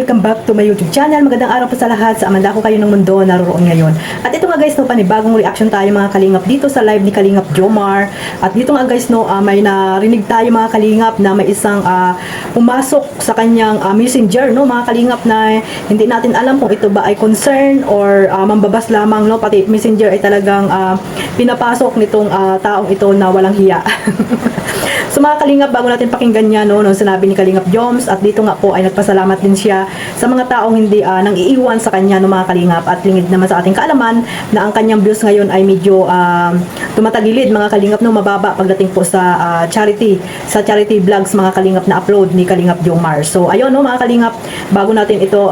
welcome back to my YouTube channel. Magandang araw po sa lahat. Sa amanda ko kayo ng mundo naroon ngayon. At ito nga guys, no, panibagong reaction tayo mga kalingap dito sa live ni Kalingap Jomar. At dito nga guys, no, may narinig tayo mga kalingap na may isang pumasok sa kanyang messenger, no, mga kalingap, na hindi natin alam kung ito ba ay concern or mambabas lamang, no. Pati messenger ay talagang pinapasok nitong taong ito na walang hiya. So mga kalingap, bago natin pakinggan niya, no, nung sinabi ni Kalingap Joms, at dito nga po ay nagpasalamat din siya sa mga taong hindi nang iiwan sa kanya, no, mga kalingap, at lingid naman sa ating kaalaman na ang kanyang views ngayon ay medyo tumatagilid mga kalingap, no, mababa pagdating po sa charity vlogs mga kalingap na upload ni Kalingap Jomar. So ayun, no, mga kalingap, bago natin ito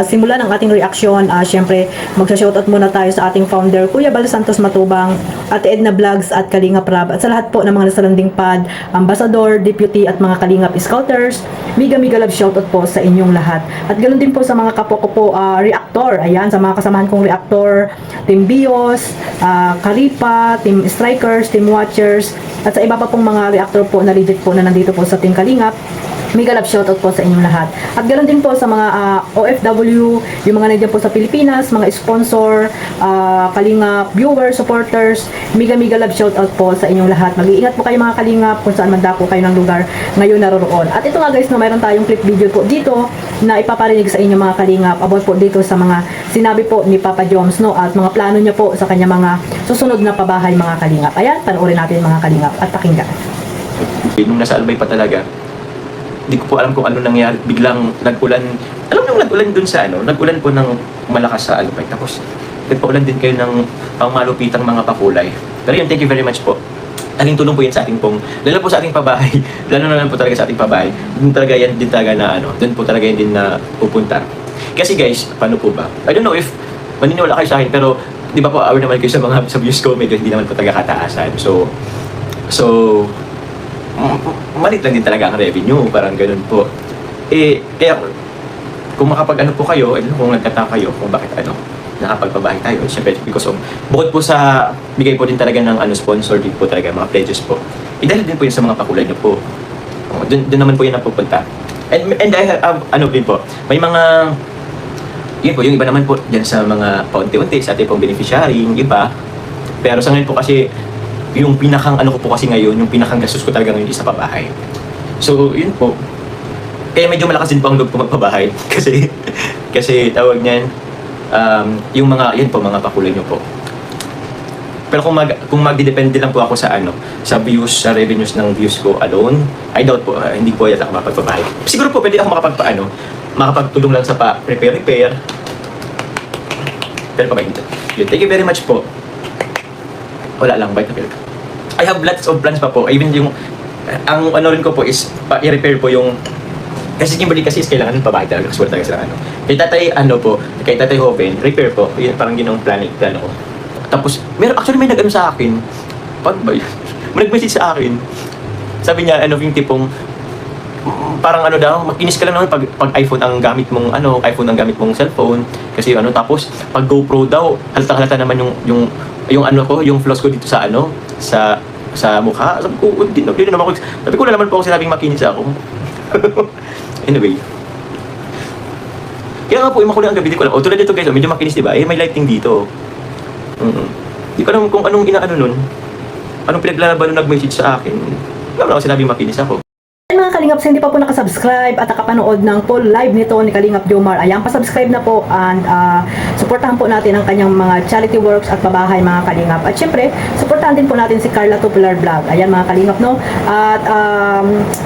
simulan ang ating reaction, syempre magsa-shoutout muna tayo sa ating founder Kuya Bal Santos Matubang, Ate Edna Vlogs at Kalingap Rab, at sa lahat po ng mga nasa landing pad, Ambassador, Deputy at mga Kalingap Scouters. Mega love shoutout po sa inyong lahat. At ganoon din po sa mga kapwa ko po reactor. Ayan, sa mga kasamahan kong reactor, Team Bios, Karipa, Team Strikers, Team Watchers, at sa iba pa pong mga reactor po na legit po na nandito po sa Team Kalingap. Mega love shoutout po sa inyong lahat. At ganoon din po sa mga OFW, yung mga nandiyan po sa Pilipinas, mga sponsor, Kalingap viewers, supporters. Mega love shoutout po sa inyong lahat. Mag-iingat po kayo mga Kalingap kung saan man dako kayo ng lugar ngayon naroon. At ito nga guys, no, mayroon tayong clip video po dito na ipaparinig sa inyo mga Kalingap about po dito sa mga sinabi po ni Papa Joms, no, at mga plano niya po sa kanya mga susunod na pabahay mga Kalingap. Ayan, panoorin natin mga Kalingap at pakinggan. Nung nasa Albay pa talaga, hindi ko po alam kung ano nangyari. Biglang nag-ulan. Alam nyo, nag-ulan dun sa nag-ulan po ng malakas sa Albay. Tapos, nagpa-ulan din kayo ng malupitang mga pakulay. Pero yun, thank you very much po. Aling tulong po yan sa ating pong, lalo po sa ating pabahay, lalo na lang po talaga sa ating pabahay. Dun talaga yan din talaga na dun po talaga yan din na pupunta. Kasi guys, paano po ba? I don't know if maniniwala kayo sa akin, pero di ba po aware naman kayo sa mga sa views ko, medyo hindi naman po talaga kataasan. So, malit lang din talaga ang revenue, parang ganun po. Kaya kung makapag po kayo, kung nagtataka kayo kung bakit nakapagpabahay tayo, syempre because of, bukod po sa bigay po din talaga ng sponsor din po talaga, mga pledges po, dahil din po yun sa mga pakulay nyo po. Dun naman po yun napupunta. And I have, din po, may mga, yun po, yung iba naman po dyan sa mga paunti-unti, sa ating pong beneficiary, yung iba. Pero sa ngayon po kasi, yung pinakang ko po kasi ngayon, yung pinakang gastos ko talaga ngayon is sa pabahay. So, yun po. Kaya medyo malakas din po ang loob ko magpabahay. kasi tawag niyan, yung mga, yun po, mga pakulay nyo po. Pero kung magdidepende lang po ako sa sa views, sa revenues ng views ko alone, I doubt po, hindi po yata ako makapagpabahay. Siguro po, pwede ako makapagtulong lang sa repair. Pero pa ba ito? Yun, thank you very much po. Wala lang, bite na pilk. I have lots of plans pa po. Even yung, ang rin ko po is, i-repair po yung, kasi Kimberly kasi is kailangan pabahay talaga. Kasi wala talaga sila Kay tatay, kay tatay Hoven, repair po. Yun, parang yun ang plano ko. Tapos, actually may sa akin. Paano ba yun? May nag-message sa akin. Sabi niya, yung tipong, parang daw, makinis ka lang naman pag iPhone ang gamit mong iPhone ang gamit mong cellphone. Kasi tapos, pag GoPro daw, halata naman yung yung flaws ko dito sa sa mukha. Sabi ko, hindi naman ako. Sabi ko na naman po ako sinabing makinis ako. Anyway. Kaya nga po, makulay ang gabi, di ko alam. Tulad dito guys, medyo makinis, diba? May lighting dito. Di ko alam kung anong nun. Anong pinaglalaban nung nag-message sa akin. Wala ako sinabing makinis ako. Mga Kalingap, hindi pa po nakasubscribe at nakapanood ng full live nito ni Kalingap Jomar, ayan, pasubscribe na po, and supportahan po natin ang kanyang mga charity works at pabahay mga Kalingap. At syempre, supportahan din po natin si Carla Tupular Vlog. Ayan mga Kalingap, no? At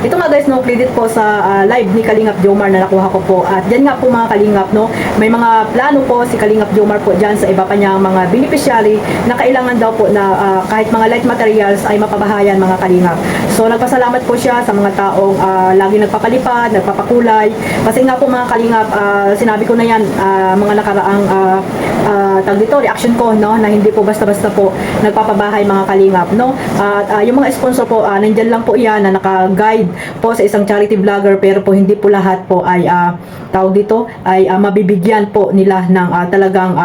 ito nga guys, no, credit po sa live ni Kalingap Jomar na nakuha ko po. At yan nga po mga Kalingap, no, may mga plano po si Kalingap Jomar po dyan sa iba pa niyang mga beneficiary na kailangan daw po na kahit mga light materials ay mapabahayan mga Kalingap. So nagpasalamat po siya sa mga taong lagi nagpapalipad, nagpapakulay. Kasi nga po mga Kalingap, sinabi ko na yan mga nakaraang reaction ko, no, na hindi po basta-basta po nagpapabahay mga Kalingap, no. At yung mga sponsor po, nandyan lang po yan na naka-guide po sa isang charity vlogger, pero po hindi po lahat po ay mabibigyan po nila ng talagang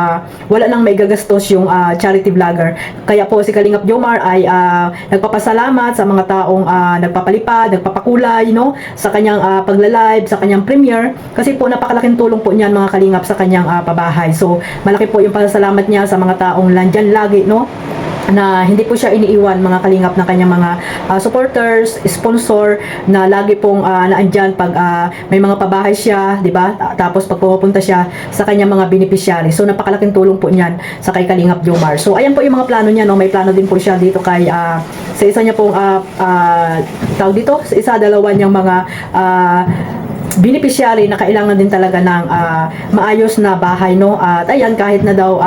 wala nang may gagastos yung charity vlogger. Kaya po si Kalingap Jomar ay nagpapasalamat sa mga taong nagpapalipad, nagpapakulay, kulay, no? Sa kanyang pagla-live, sa kanyang premiere. Kasi po napakalaking tulong po niyan mga kalingap sa kanyang pabahay. So malaki po yung pasasalamat niya sa mga taong nandyan lagi, no? Na hindi po siya iniiwan mga kalingap ng kanyang mga supporters, sponsor na lagi pong naandyan pag may mga pabahay siya, di ba? Tapos pag pupunta siya sa kanyang mga beneficiary. So napakalaking tulong po niyan sa kay Kalingap Jomar. So ayan po yung mga plano niya, no? May plano din po siya dito kay sa isa niya pong tawag dito, sa isa dalawa niyang mga beneficiary na kailangan din talaga ng maayos na bahay, no? At ayan, kahit na daw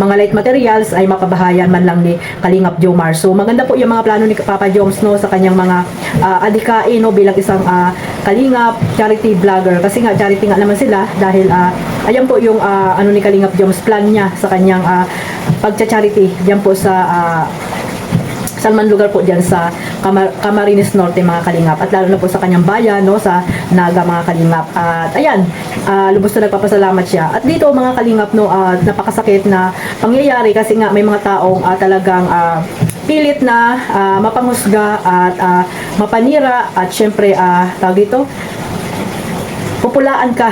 mga light materials ay mapabahayan man lang ni Kalingap Jomar. So maganda po yung mga plano ni Papa Joms, no, sa kanyang mga adhikain, no, bilang isang Kalingap charity vlogger. Kasi nga charity nga naman sila dahil ayan po yung ano ni Kalingap Joms, plan niya sa kanyang pagcha-charity diyan po sa Salman lugar po dyan sa Camarines Norte mga kalingap, at lalo na po sa kanyang bayan, no, sa Naga mga kalingap. At ayan, lubos na nagpapasalamat siya. At dito mga kalingap, no, napakasakit na pangyayari kasi nga may mga taong talagang pilit na mapanghusga at mapanira at syempre tawag dito, pupulaan ka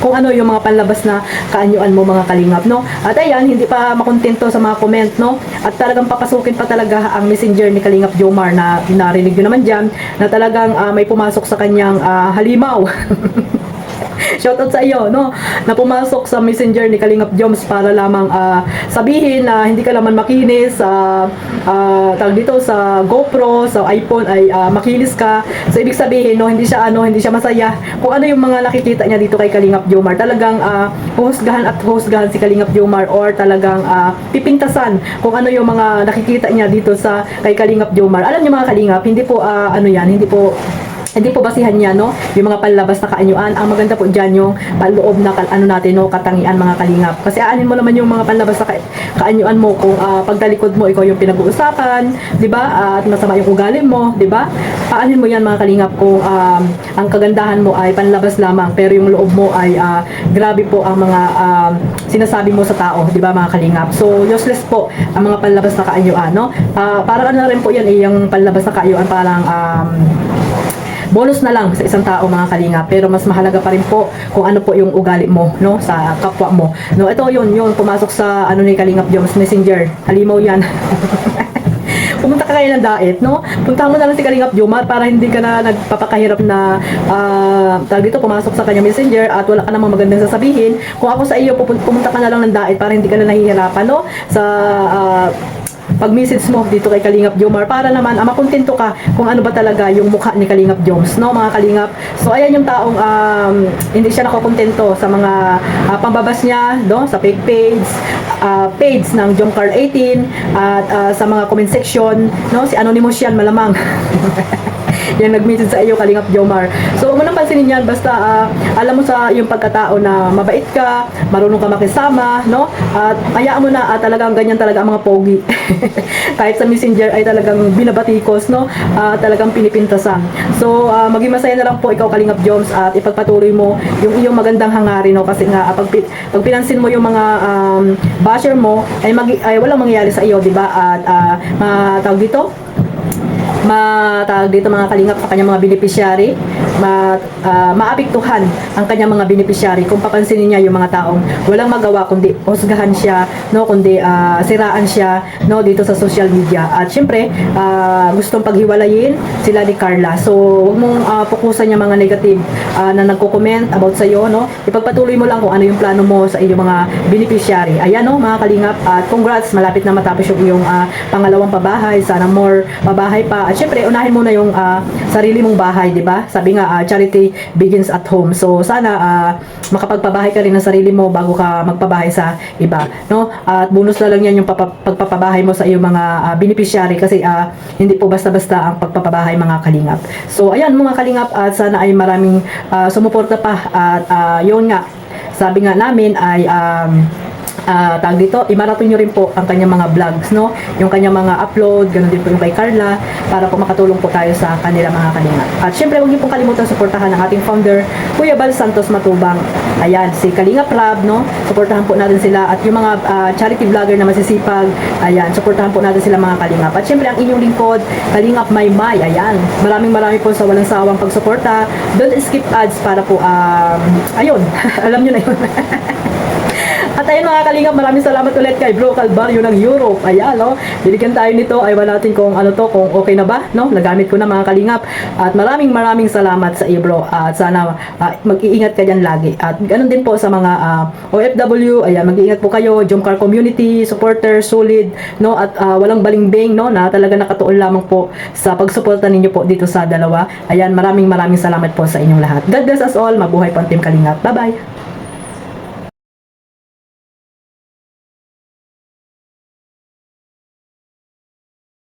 kung ano yung mga panlabas na kaanyuan mo mga kalingap, no? At ayan, hindi pa makontento sa mga comment, no? At talagang papasukin pa talaga ang messenger ni Kalingap Jomar na narinig nyo naman dyan na talagang may pumasok sa kanyang halimaw. Shoutout sa iyo, no? Na pumasok sa messenger ni Kalingap Joms para lamang sabihin na hindi ka naman makinis tawag dito sa GoPro, sa iPhone ay makinis ka. So ibig sabihin, no, hindi siya masaya kung ano yung mga nakikita niya dito kay Kalingap Jomar. Talagang huhusgahan si Kalingap Jomar, or talagang pipintasan kung ano yung mga nakikita niya dito sa kay Kalingap Jomar. Alam niyo mga kalingap, hindi po hindi po basihan niya, no, yung mga panlabas na kaanyuan. Ang maganda po dyan yung panloob na natin, no, katangian mga kalingap. Kasi aanin mo naman yung mga panlabas na kaanyuan mo kung pagtalikod mo ikaw yung pinag-uusapan, di ba? At masama yung ugali mo, di ba? Aanin mo yan mga kalingap kung ang kagandahan mo ay panlabas lamang pero yung loob mo ay grabe po ang mga sinasabi mo sa tao, di ba mga kalingap? So useless po ang mga panlabas na kaanyuan, no? Parang ano rin po yan, yung panlabas na kaanyuan parang bonus na lang sa isang tao mga kalingap, pero mas mahalaga pa rin po kung ano po yung ugali mo, no, sa kapwa mo, no. Ito yun pumasok sa ano ni Kalingap Joms messenger, halimaw yan. Pumunta ka kayo ng daet, no? Punta mo na lang si Kalingap Jomar para hindi ka na nagpapakahirap na tawag dito, pumasok sa kanya messenger at wala ka namang magandang sasabihin. Kung ako sa iyo, pumunta ka na lang ng daet para hindi ka na nahihirapan, no, sa pag-message mo dito kay Kalingap Jomar para naman makontento ka kung ano ba talaga yung mukha ni Kalingap Joms, no mga kalingap. So ayan yung taong hindi siya nakokontento sa mga pambabas niya, no, sa fake page ng Jomcar 18 at sa mga comment section, no, si Anonymous yan malamang. Yan nag-message sa iyo Kalingap Jomar. So huwag mo nang pansinin yan, basta alam mo sa yung pagkatao na mabait ka, marunong ka makisama, no? At hayaan mo na talagang ganyan talaga ang mga pogi. Kahit sa messenger ay talagang binabatikos, no? Talagang pinipintasan. So maging masaya na lang po ikaw Kalingap Joms at ipagpatuloy mo yung iyong magandang hangarin, no? Kasi nga pag pinansin mo yung mga basher mo ay walang mangyayari sa iyo, di ba? At tawag dito, matawag dito mga kalingap sa kanyang mga beneficiary, maapektuhan ang kanyang mga beneficiary kung papansinin niya yung mga taong walang magawa kundi husgahan siya, no, kundi siraan siya, no, dito sa social media. At syempre gustong paghiwalayin sila ni Carla. So wag mong fokusan yung mga negative na nagko-comment about sa iyo, no. Ipagpatuloy mo lang kung ano yung plano mo sa iyong mga beneficiary. Ayan, no, mga kalingap, at congrats, malapit na matapos yung iyong pangalawang pabahay. Sana more pabahay pa. At syempre, unahin mo na yung sarili mong bahay, di ba? Sabi nga, charity begins at home. So, sana makapagpabahay ka rin ng sarili mo bago ka magpabahay sa iba, no? At bonus na lang yan yung pagpapabahay mo sa iyong mga beneficiary kasi hindi po basta-basta ang pagpapabahay mga kalingap. So, ayan mga kalingap, at sana ay maraming sumuporta pa at yun nga, sabi nga namin ay tawag dito, imaraton nyo rin po ang kanyang mga vlogs, no? Yung kanyang mga upload, ganun din po yung kay Carla, para po makatulong po tayo sa kanila mga kalinga. At syempre, huwag niyo pong kalimutan suportahan ang ating founder, Kuya Bal Santos Matubang. Ayan, si Kalinga Prab, no? Suportahan po natin sila. At yung mga charity vlogger na masisipag, ayan, suportahan po natin sila mga kalingap. At syempre, ang inyong lingkod, Kalingap Maymay, ayan. Maraming po sa walang sawang pagsuporta. Don't skip ads para po, ayun, alam nyo na yun. At ayun mga kalingap, maraming salamat ulit kay Bro Calvario ng Europe. Ayan, no? Binigyan tayo nito. Ayaw natin kung ano to, kung okay na ba, no? Nagamit ko na mga kalingap. At maraming salamat sa iyo, bro. At sana mag-iingat ka dyan lagi. At ganun din po sa mga OFW. Ayan, mag-iingat po kayo. Jomcar community, supporter, solid, no? At walang balingbing, no? Na talaga nakatuon lamang po sa pagsuporta ninyo po dito sa dalawa. Ayan, maraming salamat po sa inyong lahat. God bless us all. Mabuhay po ang Team Kalingap. Bye-bye!